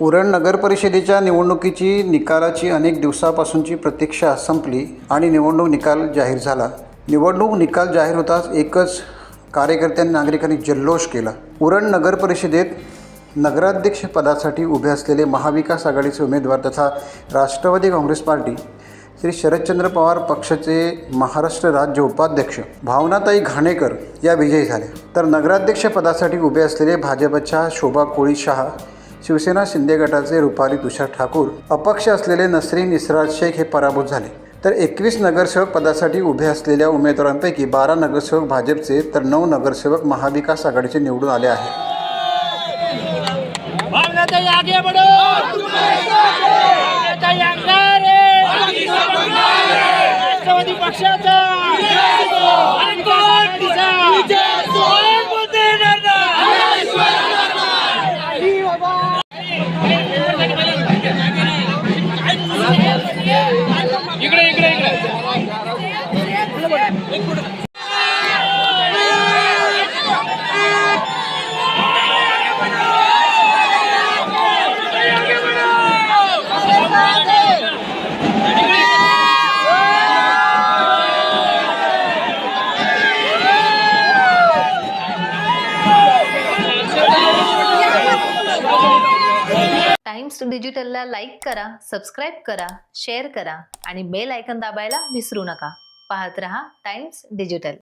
उरण नगर परिषदेच्या निवडणुकीची निकालाची अनेक दिवसापासूनची प्रतीक्षा संपली आणि निवडणूक निकाल जाहीर झाला। निवडणूक निकाल जाहीर होताच एकच कार्यकर्त्यांनी नागरिकांनी जल्लोष केला। उरण नगर परिषदेत नगराध्यक्ष पदासाठी उभे असलेले महाविकास आघाडीचे उमेदवार तथा राष्ट्रवादी काँग्रेस पार्टी श्री शरदचंद्र पवार पक्षाचे महाराष्ट्र राज्य उपाध्यक्ष भावनाताई घाणेकर या विजयी झाल्या। तर नगराध्यक्ष पदासाठी उभे असलेले भाजपच्या शोभा कोळी शहा, शिवसेना शिंदे गटाचे रुपाली तुषार ठाकूर, अपक्ष असलेले नसरीन इसरार शेख हे पराभूत झाले। तर 21 नगरसेवक पदासाठी उभे असलेल्या उमेदवारांपैकी 12 नगरसेवक भाजपचे तर 9 नगरसेवक महाविकास आघाडीचे निवडून आले आहेत। टाइम्स डिजिटलला लाईक करा, सबस्क्राईब करा, शेअर करा आणि बेल आयकॉन दाबायला विसरू नका। पाहत रहा टाइम्स डिजिटल।